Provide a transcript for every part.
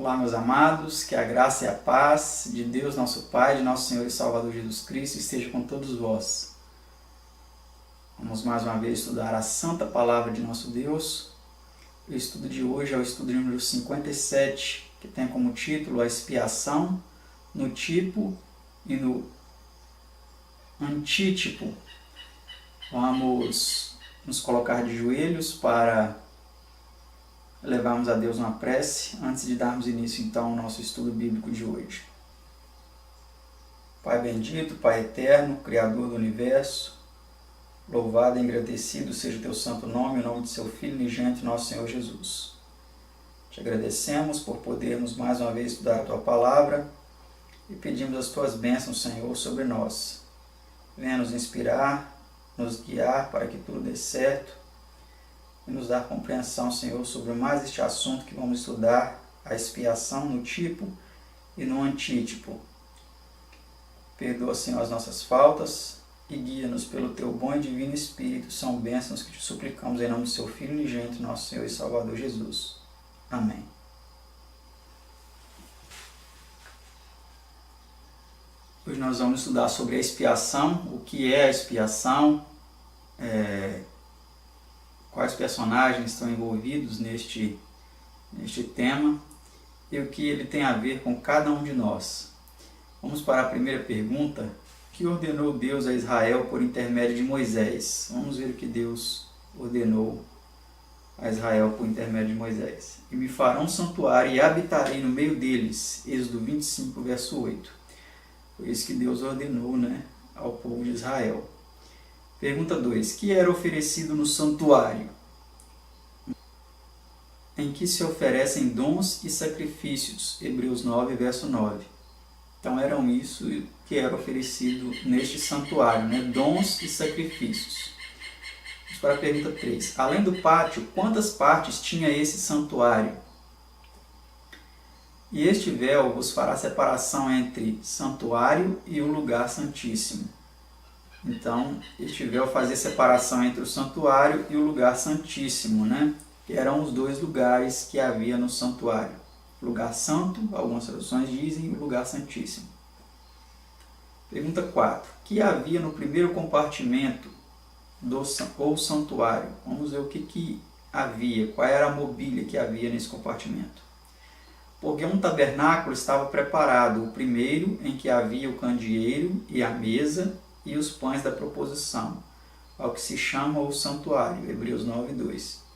Olá, meus amados, que a graça e a paz de Deus, nosso Pai, de nosso Senhor e Salvador Jesus Cristo, esteja com todos vós. Vamos mais uma vez estudar a Santa Palavra de nosso Deus. O estudo de hoje é o estudo número 57, que tem como título a expiação no tipo e no antítipo. Vamos nos colocar de joelhos para levarmos a Deus uma prece antes de darmos início então ao nosso estudo bíblico de hoje. Pai bendito, Pai eterno, Criador do universo, louvado e agradecido seja o teu santo nome, o nome de seu Filho unigênito, nosso Senhor Jesus. Te agradecemos por podermos mais uma vez estudar a tua palavra e pedimos as tuas bênçãos, Senhor, sobre nós. Venha nos inspirar, nos guiar para que tudo dê certo e nos dar compreensão, Senhor, sobre mais este assunto que vamos estudar, a expiação no tipo e no antítipo. Perdoa, Senhor, as nossas faltas e guia-nos pelo Teu bom e divino Espírito. São bênçãos que te suplicamos em nome do Seu Filho unigênito, nosso Senhor e Salvador Jesus. Amém. Hoje nós vamos estudar sobre a expiação, o que é a expiação, quais personagens estão envolvidos neste tema e o que ele tem a ver com cada um de nós. Vamos para a primeira pergunta. Que ordenou Deus a Israel por intermédio de Moisés? Vamos ver o que Deus ordenou a Israel por intermédio de Moisés. E me farão um santuário e habitarei no meio deles. Êxodo 25, verso 8. Foi isso que Deus ordenou, ao povo de Israel. Pergunta 2. Que era oferecido no santuário? Em que se oferecem dons e sacrifícios. Hebreus 9, verso 9. Então eram isso que era oferecido neste santuário, dons e sacrifícios. Vamos para a pergunta 3. Além do pátio, quantas partes tinha esse santuário? E este véu vos fará separação entre santuário e o lugar santíssimo. Então, este véu fazia separação entre o santuário e o lugar santíssimo, que eram os dois lugares que havia no santuário. Lugar santo, algumas traduções dizem, o lugar santíssimo. Pergunta 4. O que havia no primeiro compartimento ou santuário? Vamos ver o que havia, qual era a mobília que havia nesse compartimento. Porque um tabernáculo estava preparado, o primeiro em que havia o candeeiro e a mesa e os pães da proposição, ao que se chama o santuário, Hebreus 9, 2.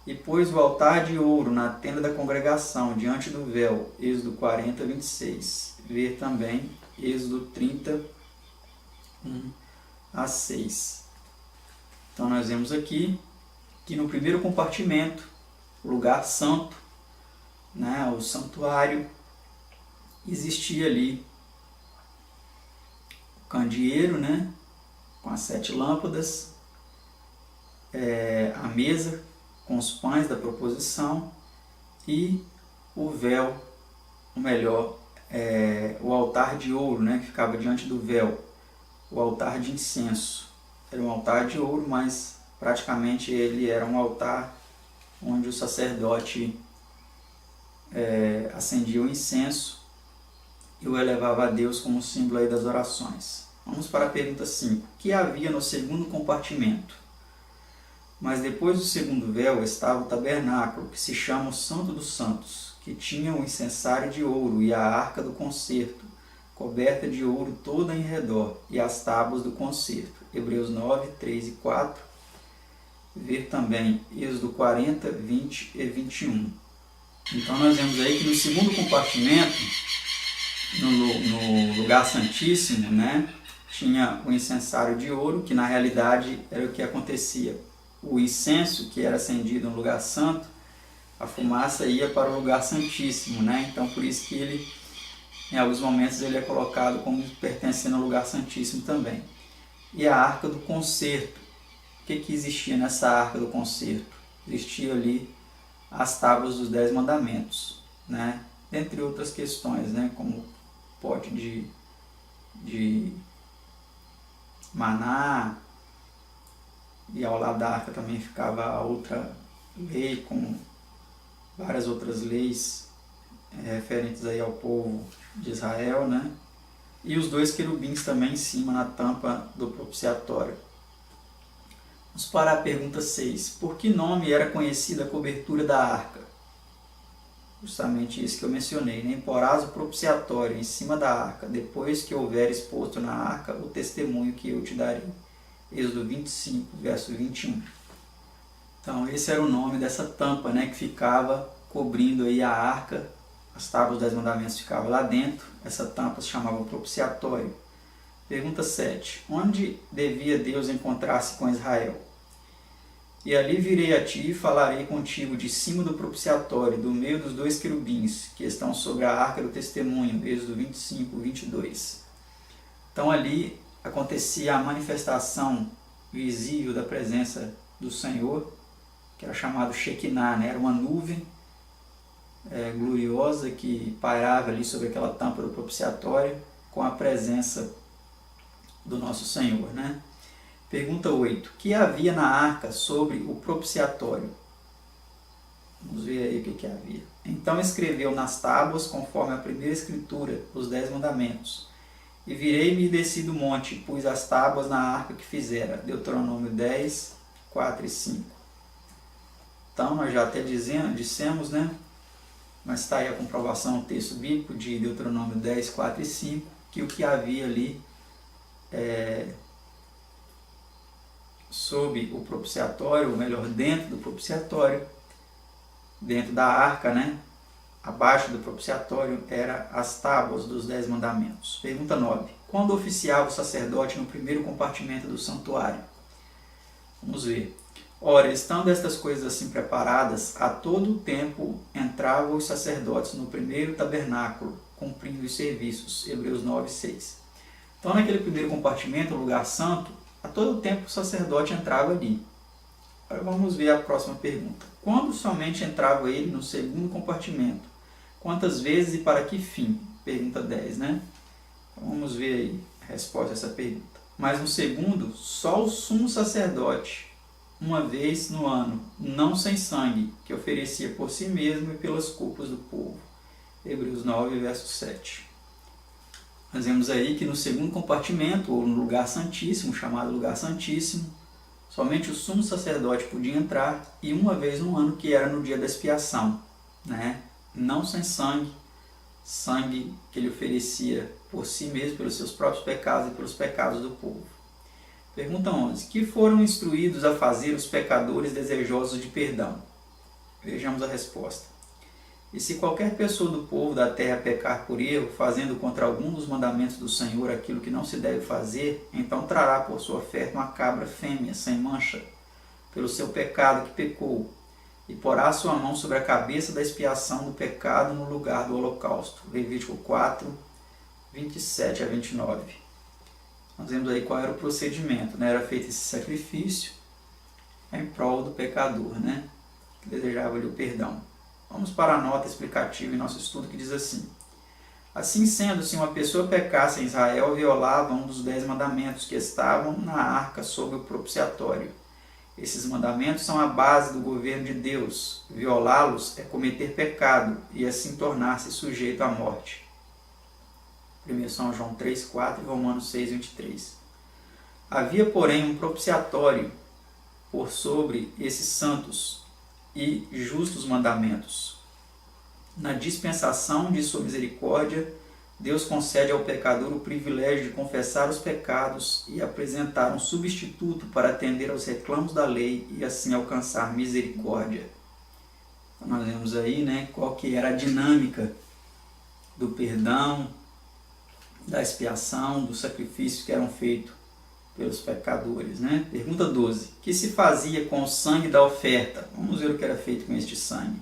E pôs o altar de ouro na tenda da congregação, diante do véu, Êxodo 40, 26. Ver também Êxodo 30, 1 a 6. Então nós vemos aqui que no primeiro compartimento, o lugar santo, o santuário, existia ali o candeeiro, com as 7 lâmpadas, a mesa com os pães da proposição e o véu, o altar de ouro, que ficava diante do véu, o altar de incenso. Era um altar de ouro, mas praticamente ele era um altar onde o sacerdote acendia o incenso e o elevava a Deus como símbolo aí das orações. Vamos para a pergunta 5. O que havia no segundo compartimento? Mas depois do segundo véu estava o tabernáculo, que se chama o Santo dos Santos, que tinha o incensário de ouro e a arca do concerto, coberta de ouro toda em redor, e as tábuas do concerto. Hebreus 9, 3 e 4. Ver também Êxodo 40, 20 e 21. Então nós vemos aí que no segundo compartimento, no lugar santíssimo, tinha o incensário de ouro, que na realidade era o que acontecia. O incenso que era acendido no lugar santo, a fumaça ia para o lugar santíssimo, então por isso que ele, em alguns momentos, ele é colocado como pertencendo ao lugar santíssimo também. E a arca do concerto, o que existia nessa arca do concerto? Existia ali as tábuas dos 10 mandamentos, entre outras questões, como o pote de maná, e ao lado da arca também ficava a outra lei, com várias outras leis referentes aí ao povo de Israel, né? E os 2 querubins também em cima na tampa do propiciatório. Vamos para a pergunta 6. Por que nome era conhecida a cobertura da arca? Justamente isso que eu mencionei, né? Porás o propiciatório em cima da arca, depois que houver exposto na arca o testemunho que eu te darei. Êxodo 25, verso 21. Então esse era o nome dessa tampa, né? Que ficava cobrindo aí a arca. As tábuas dos 10 mandamentos ficavam lá dentro. Essa tampa se chamava propiciatório. Pergunta 7. Onde devia Deus encontrar-se com Israel? E ali virei a ti e falarei contigo de cima do propiciatório, do meio dos 2 querubins, que estão sobre a arca do testemunho. Êxodo 25, 22. Então ali acontecia a manifestação visível da presença do Senhor, que era chamado Shekinah, né? Era uma nuvem gloriosa que pairava ali sobre aquela tampa do propiciatório com a presença do nosso Senhor, né? Pergunta 8. Que havia na arca sobre o propiciatório? Vamos ver aí o que havia. Então escreveu nas tábuas, conforme a primeira escritura, os 10 mandamentos. E virei-me e desci do monte, pus as tábuas na arca que fizera. Deuteronômio 10, 4 e 5. Então nós já até dissemos, né? Mas está aí a comprovação, o texto bíblico de Deuteronômio 10, 4 e 5, que o que havia ali sob o propiciatório, ou melhor, dentro do propiciatório, dentro da arca, né? Abaixo do propiciatório, eram as tábuas dos 10 mandamentos. Pergunta 9. Quando oficiava o sacerdote no primeiro compartimento do santuário? Vamos ver. Ora, estando estas coisas assim preparadas, a todo o tempo entravam os sacerdotes no primeiro tabernáculo, cumprindo os serviços. Hebreus 9, 6. Então, naquele primeiro compartimento, o lugar santo, a todo o tempo o sacerdote entrava ali. Agora vamos ver a próxima pergunta. Quando somente entrava ele no segundo compartimento? Quantas vezes e para que fim? Pergunta 10, né? Então, vamos ver aí a resposta a essa pergunta. Mas no segundo, só o sumo sacerdote, uma vez no ano, não sem sangue, que oferecia por si mesmo e pelas culpas do povo. Hebreus 9, verso 7. Nós vemos aí que no segundo compartimento, ou no lugar santíssimo, chamado lugar santíssimo, somente o sumo sacerdote podia entrar, e uma vez no ano, que era no dia da expiação, né? Não sem sangue, sangue que ele oferecia por si mesmo, pelos seus próprios pecados e pelos pecados do povo. Pergunta 11. Que foram instruídos a fazer os pecadores desejosos de perdão? Vejamos a resposta. E se qualquer pessoa do povo da terra pecar por erro, fazendo contra algum dos mandamentos do Senhor aquilo que não se deve fazer, então trará por sua oferta uma cabra fêmea, sem mancha, pelo seu pecado que pecou, e porá a sua mão sobre a cabeça da expiação do pecado no lugar do holocausto. Levítico 4, 27 a 29. Nós vemos aí qual era o procedimento, né? Era feito esse sacrifício em prol do pecador, né? Que desejava ali o perdão. Vamos para a nota explicativa em nosso estudo, que diz assim. Assim sendo, se uma pessoa pecasse em Israel, violava um dos 10 mandamentos que estavam na arca sob o propiciatório. Esses mandamentos são a base do governo de Deus. Violá-los é cometer pecado e assim tornar-se sujeito à morte. 1 São João 3, 4 e Romanos 6, 23. Havia, porém, um propiciatório por sobre esses santos e justos mandamentos. Na dispensação de sua misericórdia, Deus concede ao pecador o privilégio de confessar os pecados e apresentar um substituto para atender aos reclamos da lei e assim alcançar misericórdia. Então, nós vemos aí, né, qual que era a dinâmica do perdão, da expiação, dos sacrifícios que eram feitos pelos pecadores, né? Pergunta 12. Que se fazia com o sangue da oferta? Vamos ver o que era feito com este sangue.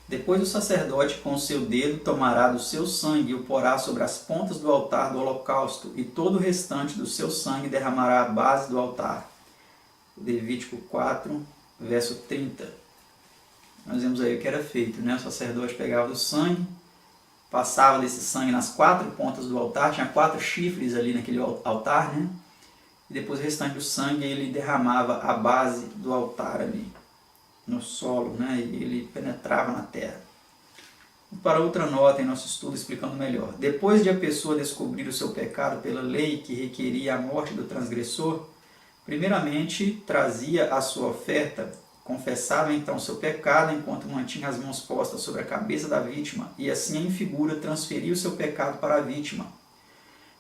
Depois o sacerdote com o seu dedo tomará do seu sangue e o porá sobre as pontas do altar do holocausto, e todo o restante do seu sangue derramará à base do altar. Levítico 4, verso 30. Nós vemos aí o que era feito, né? O sacerdote pegava o sangue, passava desse sangue nas 4 pontas do altar, tinha 4 chifres ali naquele altar, né? E depois o restante do sangue ele derramava a base do altar ali, no solo, né? E ele penetrava na terra. Para outra nota em nosso estudo explicando melhor. Depois de a pessoa descobrir o seu pecado pela lei que requeria a morte do transgressor, primeiramente trazia a sua oferta, confessava então seu pecado enquanto mantinha as mãos postas sobre a cabeça da vítima e assim em figura transferia o seu pecado para a vítima.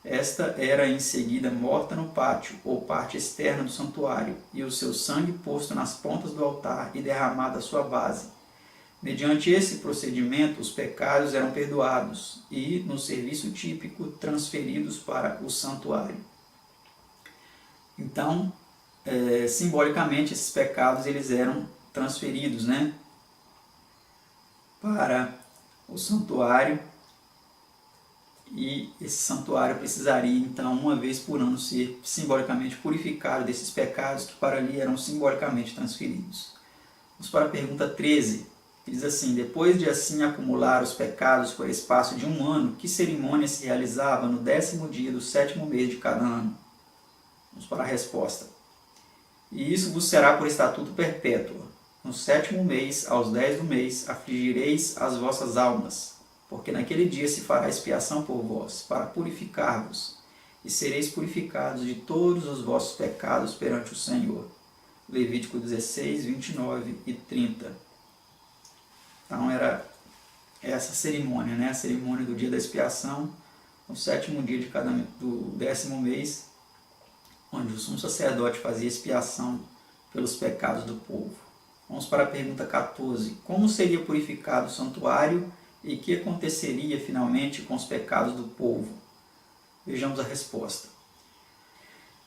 Esta era em seguida morta no pátio ou parte externa do santuário e o seu sangue posto nas pontas do altar e derramado à sua base. Mediante esse procedimento, os pecados eram perdoados e, no serviço típico, transferidos para o santuário. Então, simbolicamente, esses pecados eles eram transferidos, né, para o santuário, e esse santuário precisaria, então, uma vez por ano, ser simbolicamente purificado desses pecados que para ali eram simbolicamente transferidos. Vamos para a pergunta 13. Diz assim: depois de assim acumular os pecados por espaço de 1 ano, que cerimônia se realizava no 10º dia do 7º mês de cada ano? Vamos para a resposta. E isso vos será por estatuto perpétuo. No 7º mês, aos 10 do mês, afligireis as vossas almas, porque naquele dia se fará expiação por vós, para purificar-vos, e sereis purificados de todos os vossos pecados perante o Senhor. Levítico 16, 29 e 30. Então era essa cerimônia, né? A cerimônia do dia da expiação, no 7º dia do 10º mês, onde o sumo sacerdote fazia expiação pelos pecados do povo. Vamos para a pergunta 14. Como seria purificado o santuário e o que aconteceria finalmente com os pecados do povo? Vejamos a resposta.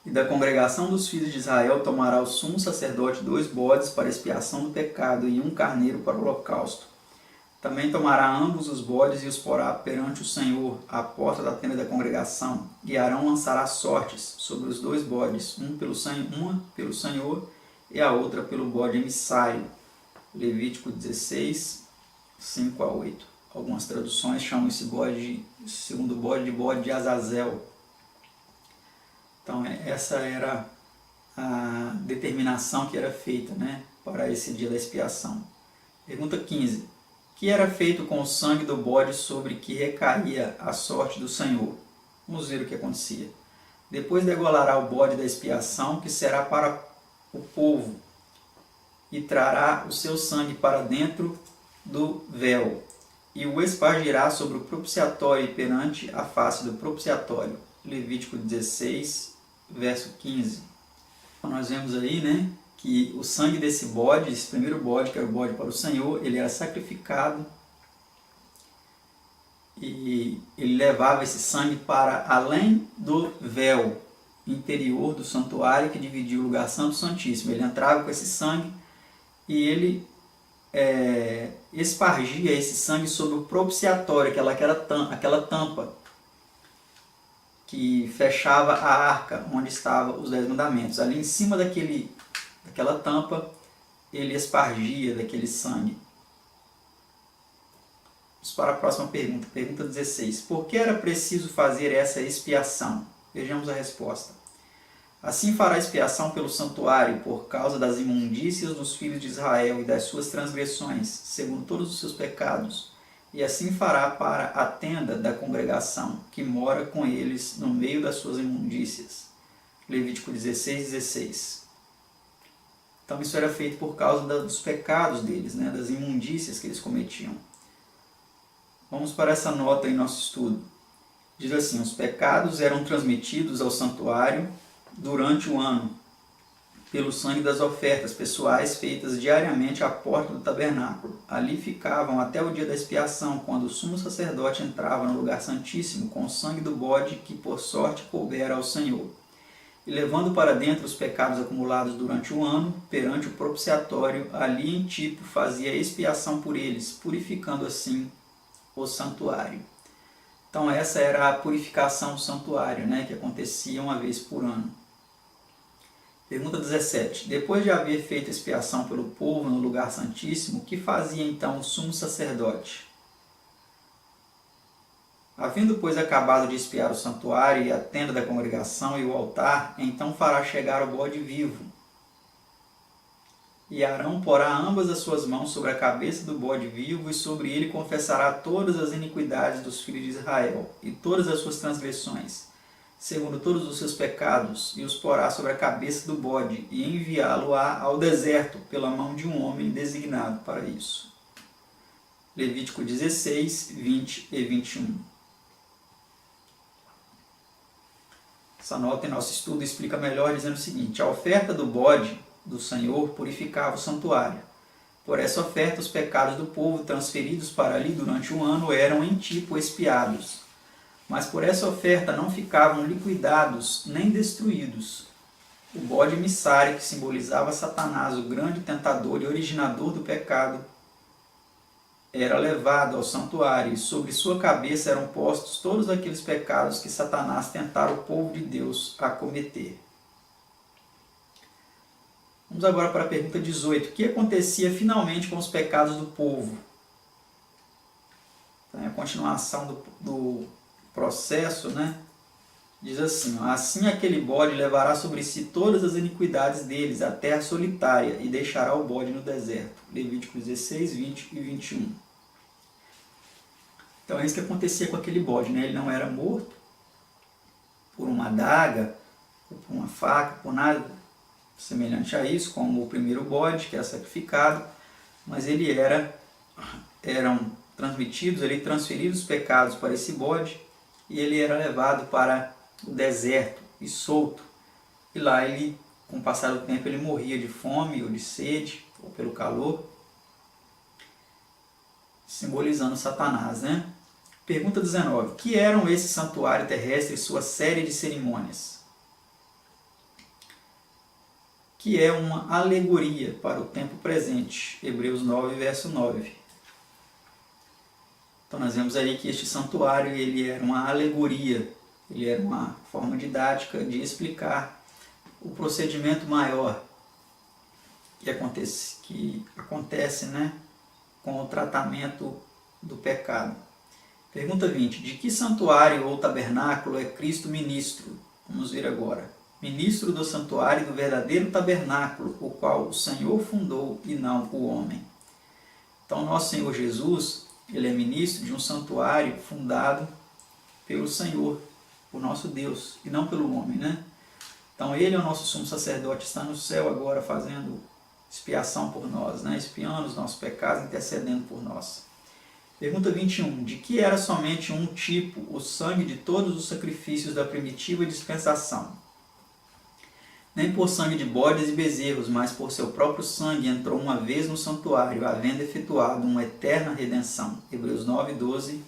E da congregação dos filhos de Israel tomará o sumo sacerdote 2 bodes para expiação do pecado e 1 carneiro para o holocausto. Também tomará ambos os bodes e os porá perante o Senhor, à porta da tenda da congregação, e Arão lançará sortes sobre os 2 bodes, uma pelo Senhor e a outra pelo bode emissário. Levítico 16, 5 a 8. Algumas traduções chamam esse segundo bode de Azazel. Então essa era a determinação que era feita, né, para esse dia da expiação. Pergunta 15. O que era feito com o sangue do bode sobre que recaía a sorte do Senhor? Vamos ver o que acontecia. Depois degolará o bode da expiação, que será para o povo, e trará o seu sangue para dentro do véu, e o espargirá sobre o propiciatório e perante a face do propiciatório. Levítico 16, verso 15. Então, nós vemos aí, né, que o sangue desse bode, esse primeiro bode, que era o bode para o Senhor, ele era sacrificado e ele levava esse sangue para além do véu interior do santuário que dividia o lugar santo e santíssimo. Ele entrava com esse sangue e ele espargia esse sangue sobre o propiciatório, aquela tampa que fechava a arca onde estavam os 10 mandamentos. Ali em cima daquela tampa, ele espargia daquele sangue. Vamos para a próxima pergunta, pergunta 16. Por que era preciso fazer essa expiação? Vejamos a resposta. Assim fará expiação pelo santuário, por causa das imundícias dos filhos de Israel e das suas transgressões, segundo todos os seus pecados, e assim fará para a tenda da congregação, que mora com eles no meio das suas imundícias. Levítico 16, 16. Então isso era feito por causa dos pecados deles, né, das imundícias que eles cometiam. Vamos para essa nota em nosso estudo. Diz assim: os pecados eram transmitidos ao santuário durante o ano, pelo sangue das ofertas pessoais feitas diariamente à porta do tabernáculo. Ali ficavam até o dia da expiação, quando o sumo sacerdote entrava no lugar santíssimo com o sangue do bode que por sorte coubera ao Senhor. E levando para dentro os pecados acumulados durante o ano, perante o propiciatório, ali em tipo fazia expiação por eles, purificando assim o santuário. Então essa era a purificação do santuário, né, que acontecia uma vez por ano. Pergunta 17. Depois de haver feito expiação pelo povo no lugar santíssimo, o que fazia então o sumo sacerdote? Havendo, pois, acabado de expiar o santuário e a tenda da congregação e o altar, então fará chegar o bode vivo E Arão porá ambas as suas mãos sobre a cabeça do bode vivo, e sobre ele confessará todas as iniquidades dos filhos de Israel, e todas as suas transgressões, segundo todos os seus pecados, e os porá sobre a cabeça do bode, e enviá-lo-á ao deserto, pela mão de um homem designado para isso. Levítico 16, 20 e 21. Essa nota em nosso estudo explica melhor dizendo o seguinte: a oferta do bode do Senhor purificava o santuário. Por essa oferta, os pecados do povo transferidos para ali durante um ano eram em tipo expiados. Mas por essa oferta não ficavam liquidados nem destruídos. O bode emissário, que simbolizava Satanás, o grande tentador e originador do pecado, era levado ao santuário, e sobre sua cabeça eram postos todos aqueles pecados que Satanás tentara o povo de Deus a cometer. Vamos agora para a pergunta 18. O que acontecia finalmente com os pecados do povo? Então, é a continuação do processo, né? Diz assim: assim aquele bode levará sobre si todas as iniquidades deles, a terra solitária, e deixará o bode no deserto. Levítico 16, 20 e 21. Então é isso que acontecia com aquele bode, né? Ele não era morto por uma adaga, por uma faca, por nada semelhante a isso, como o primeiro bode que era sacrificado, mas eram transferidos os pecados para esse bode, e ele era levado para o deserto e solto. E lá ele, com o passar do tempo, ele morria de fome ou de sede, ou pelo calor, simbolizando Satanás, né? Pergunta 19. Que eram esse santuário terrestre e sua série de cerimônias? Que é uma alegoria para o tempo presente. Hebreus 9, verso 9. Então nós vemos aí que este santuário ele era uma alegoria, ele era uma forma didática de explicar o procedimento maior que acontece, né, com o tratamento do pecado. Pergunta 20. De que santuário ou tabernáculo é Cristo ministro? Vamos ver agora. Ministro do santuário e do verdadeiro tabernáculo, o qual o Senhor fundou e não o homem. Então nosso Senhor Jesus, ele é ministro de um santuário fundado pelo Senhor, por nosso Deus, e não pelo homem, né? Então ele é o nosso sumo sacerdote, está no céu agora fazendo expiação por nós, né? Expiando os nossos pecados, intercedendo por nós. Pergunta 21. De que era somente um tipo o sangue de todos os sacrifícios da primitiva dispensação? Nem por sangue de bodes e bezerros, mas por seu próprio sangue entrou uma vez no santuário, havendo efetuado uma eterna redenção. Hebreus 9, 12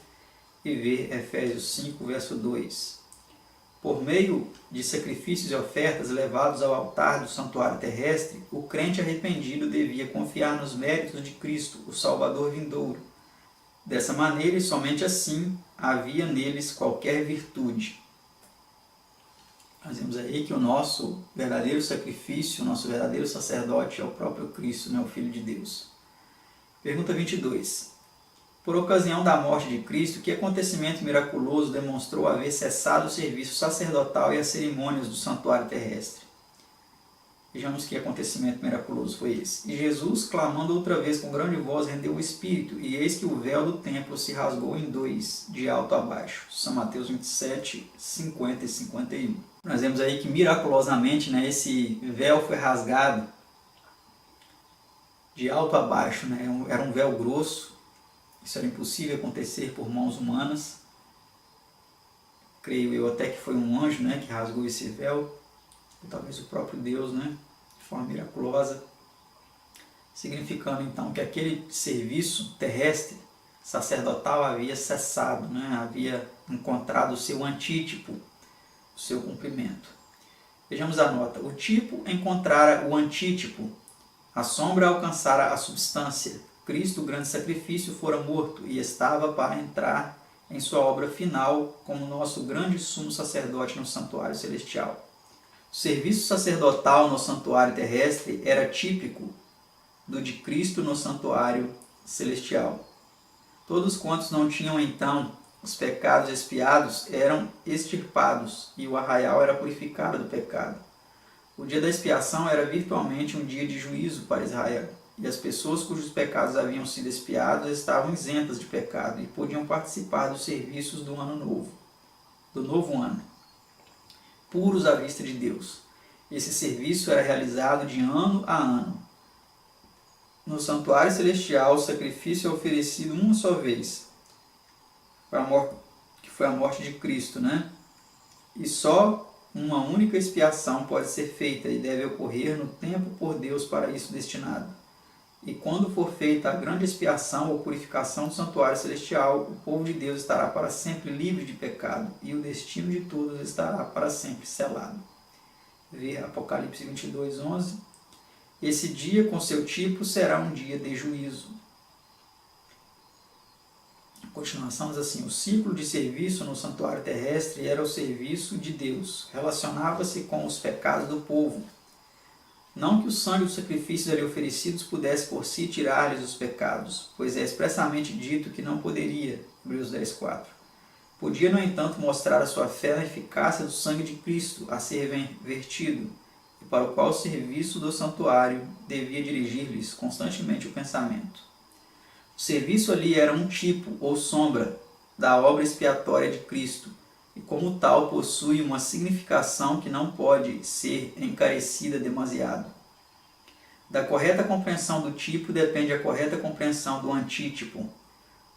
e ver Efésios 5, verso 2. Por meio de sacrifícios e ofertas levados ao altar do santuário terrestre, o crente arrependido devia confiar nos méritos de Cristo, o Salvador vindouro. Dessa maneira, e somente assim, havia neles qualquer virtude. Nós vemos aí que o nosso verdadeiro sacrifício, o nosso verdadeiro sacerdote é o próprio Cristo, né, o Filho de Deus. Pergunta 22. Por ocasião da morte de Cristo, que acontecimento miraculoso demonstrou haver cessado o serviço sacerdotal e as cerimônias do santuário terrestre? Vejamos que acontecimento miraculoso foi esse. E Jesus, clamando outra vez com grande voz, rendeu o Espírito, e eis que o véu do templo se rasgou em dois, de alto a baixo. São Mateus 27, 50 e 51. Nós vemos aí que miraculosamente, né, esse véu foi rasgado de alto a baixo, né? Era um véu grosso, isso era impossível acontecer por mãos humanas. Creio eu até que foi um anjo, né, que rasgou esse véu, ou talvez o próprio Deus, né, de forma miraculosa, significando então que aquele serviço terrestre sacerdotal havia cessado, né, havia encontrado o seu antítipo, o seu cumprimento. Vejamos a nota. O tipo encontrara o antítipo, a sombra alcançara a substância. Cristo, o grande sacrifício, fora morto e estava para entrar em sua obra final como nosso grande sumo sacerdote no santuário celestial. O serviço sacerdotal no santuário terrestre era típico do de Cristo no santuário celestial. Todos quantos não tinham então os pecados expiados eram extirpados e o arraial era purificado do pecado. O dia da expiação era virtualmente um dia de juízo para Israel, e as pessoas cujos pecados haviam sido expiados estavam isentas de pecado e podiam participar dos serviços do ano novo, do novo ano, puros à vista de Deus. Esse serviço era realizado de ano a ano. No santuário celestial, o sacrifício é oferecido uma só vez, que foi a morte de Cristo, né? E só uma única expiação pode ser feita e deve ocorrer no tempo por Deus para isso destinado. E quando for feita a grande expiação ou purificação do santuário celestial, o povo de Deus estará para sempre livre de pecado e o destino de todos estará para sempre selado. Vê Apocalipse 22, 11. Esse dia com seu tipo será um dia de juízo. A continuação diz assim: o ciclo de serviço no santuário terrestre era o serviço de Deus, relacionava-se com os pecados do povo. Não que o sangue dos sacrifícios ali oferecidos pudesse por si tirar-lhes os pecados, pois é expressamente dito que não poderia, Hebreus 10, 4. Podia, no entanto, mostrar a sua fé na eficácia do sangue de Cristo a ser vertido, e para o qual o serviço do santuário devia dirigir-lhes constantemente o pensamento. O serviço ali era um tipo ou sombra da obra expiatória de Cristo, e como tal possui uma significação que não pode ser encarecida demasiado. Da correta compreensão do tipo depende a correta compreensão do antítipo.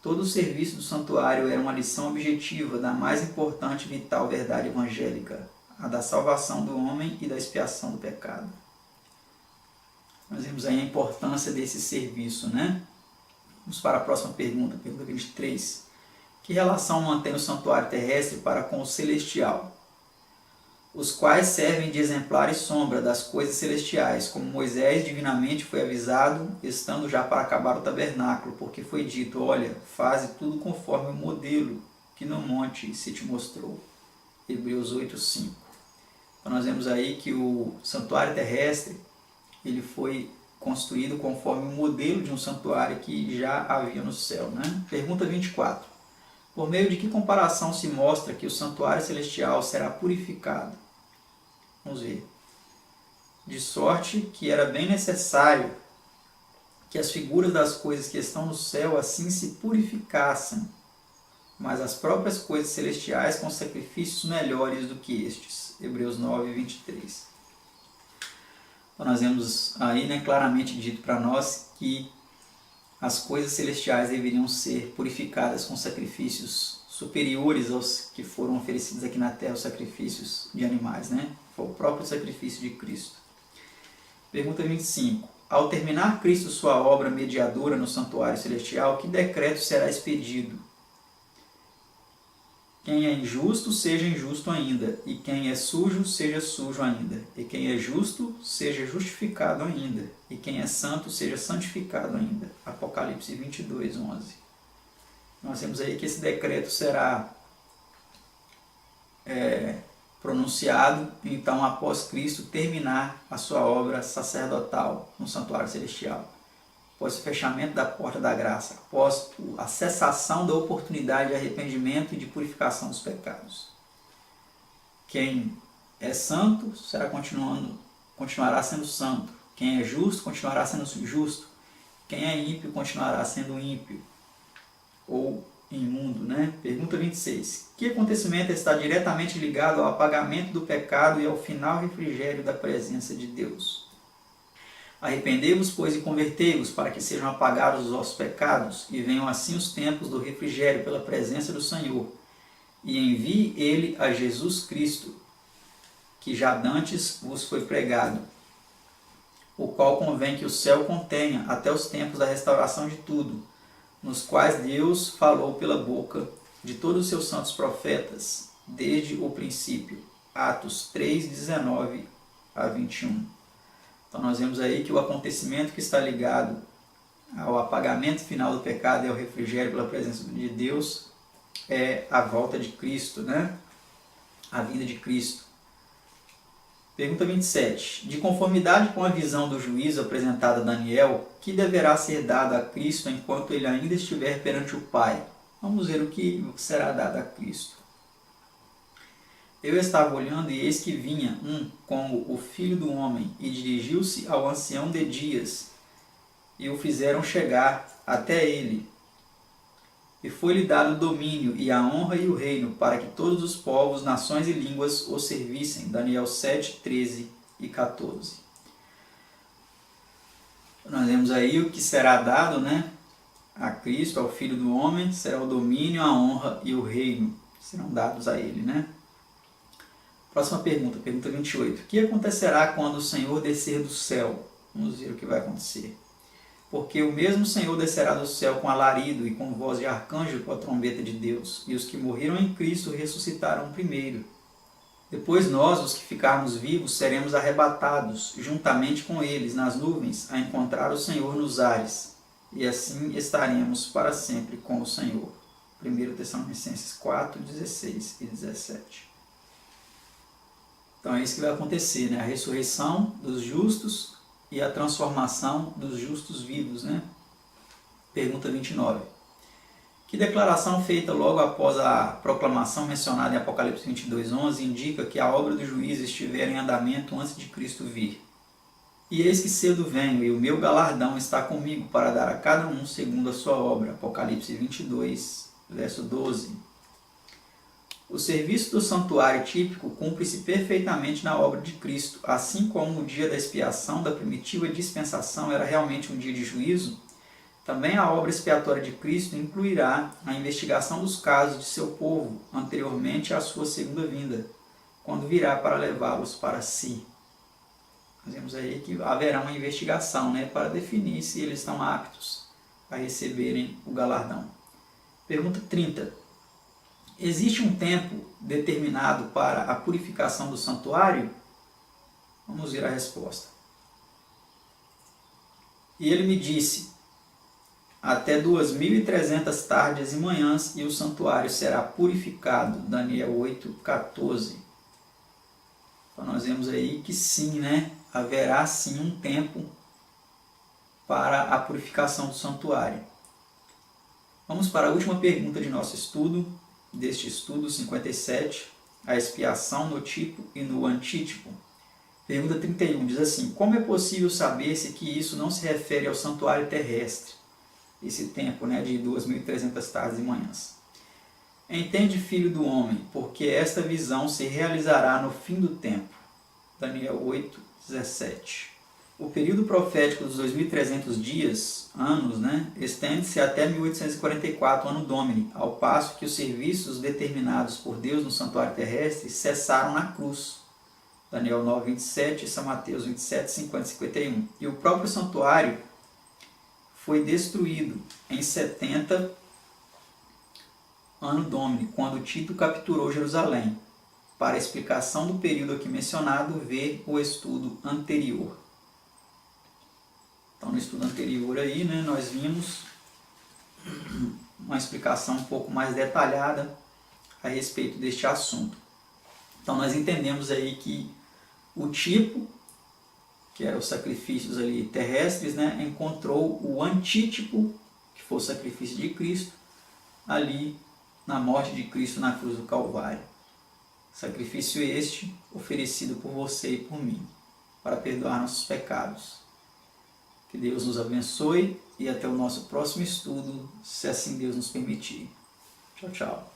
Todo o serviço do santuário era uma lição objetiva da mais importante e vital verdade evangélica, a da salvação do homem e da expiação do pecado. Nós vemos aí a importância desse serviço, né? Vamos para a próxima pergunta 23. Que relação mantém o santuário terrestre para com o celestial? Os quais servem de exemplar e sombra das coisas celestiais, como Moisés divinamente foi avisado, estando já para acabar o tabernáculo, porque foi dito: olha, faze tudo conforme o modelo que no monte se te mostrou. Hebreus 8, 5. Então nós vemos aí que o santuário terrestre ele foi construído conforme o modelo de um santuário que já havia no céu, né? Pergunta 24. Por meio de que comparação se mostra que o santuário celestial será purificado? Vamos ver. De sorte que era bem necessário que as figuras das coisas que estão no céu assim se purificassem, mas as próprias coisas celestiais com sacrifícios melhores do que estes. Hebreus 9, 23. Então nós vemos aí, né, claramente dito para nós que as coisas celestiais deveriam ser purificadas com sacrifícios superiores aos que foram oferecidos aqui na terra, os sacrifícios de animais, né? Foi o próprio sacrifício de Cristo. Pergunta 25. Ao terminar Cristo sua obra mediadora no santuário celestial, que decreto será expedido? Quem é injusto, seja injusto ainda, e quem é sujo, seja sujo ainda, e quem é justo, seja justificado ainda, e quem é santo, seja santificado ainda. Apocalipse 22, 11. Nós temos aí que esse decreto será pronunciado, então, após Cristo terminar a sua obra sacerdotal no santuário celestial, após o fechamento da porta da graça, após a cessação da oportunidade de arrependimento e de purificação dos pecados. Quem é santo continuará sendo santo. Quem é justo continuará sendo justo. Quem é ímpio continuará sendo ímpio ou imundo, né? Pergunta 26. Que acontecimento está diretamente ligado ao apagamento do pecado e ao final refrigério da presença de Deus? Arrependei-vos, pois, e convertei-vos, para que sejam apagados os vossos pecados, e venham assim os tempos do refrigério pela presença do Senhor, e envie Ele a Jesus Cristo, que já dantes vos foi pregado, o qual convém que o céu contenha até os tempos da restauração de tudo, nos quais Deus falou pela boca de todos os seus santos profetas, desde o princípio. Atos 3, 19 a 21. Então nós vemos aí que o acontecimento que está ligado ao apagamento final do pecado e ao refrigério pela presença de Deus é a volta de Cristo, né? A vinda de Cristo. Pergunta 27. De conformidade com a visão do juízo apresentada a Daniel, que deverá ser dado a Cristo enquanto ele ainda estiver perante o Pai? Vamos ver o que será dado a Cristo. Eu estava olhando, e eis que vinha um como o filho do homem, e dirigiu-se ao ancião de dias, e o fizeram chegar até ele. E foi-lhe dado o domínio, e a honra e o reino, para que todos os povos, nações e línguas o servissem. Daniel 7, 13 e 14. Nós vemos aí o que será dado, né, a Cristo, ao Filho do Homem, será o domínio, a honra e o reino, serão dados a ele, né? Próxima pergunta, pergunta 28. O que acontecerá quando o Senhor descer do céu? Vamos ver o que vai acontecer. Porque o mesmo Senhor descerá do céu com alarido e com voz de arcanjo e com a trombeta de Deus, e os que morreram em Cristo ressuscitarão primeiro. Depois nós, os que ficarmos vivos, seremos arrebatados, juntamente com eles, nas nuvens, a encontrar o Senhor nos ares, e assim estaremos para sempre com o Senhor. 1 Tessalonicenses 4, 16 e 17. Então é isso que vai acontecer, né? A ressurreição dos justos e a transformação dos justos vivos, né? Pergunta 29. Que declaração feita logo após a proclamação mencionada em Apocalipse 22:11 indica que a obra do juízo estiver em andamento antes de Cristo vir? E eis que cedo venho, e o meu galardão está comigo para dar a cada um segundo a sua obra. Apocalipse 22, verso 12. O serviço do santuário típico cumpre-se perfeitamente na obra de Cristo, assim como o dia da expiação da primitiva dispensação era realmente um dia de juízo. Também a obra expiatória de Cristo incluirá a investigação dos casos de seu povo anteriormente à sua segunda vinda, quando virá para levá-los para si. Nós vemos aí que haverá uma investigação, né, para definir se eles estão aptos a receberem o galardão. Pergunta 30. Existe um tempo determinado para a purificação do santuário? Vamos ver a resposta. E ele me disse: até 2.300 tardes e manhãs, e o santuário será purificado. Daniel 8, 14. Então nós vemos aí que sim, né? Haverá sim um tempo para a purificação do santuário. Vamos para a última pergunta de nosso estudo, deste estudo 57, a expiação no tipo e no antítipo. Pergunta 31 diz assim: como é possível saber-se que isso não se refere ao santuário terrestre? Esse tempo, né, de 2.300 tardes e manhãs. Entende, filho do homem, porque esta visão se realizará no fim do tempo. Daniel 8, 17. O período profético dos 2.300 dias, anos, né, estende-se até 1844, ano Domini, ao passo que os serviços determinados por Deus no santuário terrestre cessaram na cruz. Daniel 9, 27 e São Mateus 27, 50 e 51. E o próprio santuário foi destruído em 70 ano Domini, quando Tito capturou Jerusalém. Para a explicação do período aqui mencionado, ver o estudo anterior. Então, no estudo anterior aí, né, nós vimos uma explicação um pouco mais detalhada a respeito deste assunto. Então, nós entendemos aí que o tipo, que eram os sacrifícios ali terrestres, né, encontrou o antítipo, que foi o sacrifício de Cristo, ali na morte de Cristo na cruz do Calvário. Sacrifício este oferecido por você e por mim, para perdoar nossos pecados. Que Deus nos abençoe e até o nosso próximo estudo, se assim Deus nos permitir. Tchau, tchau.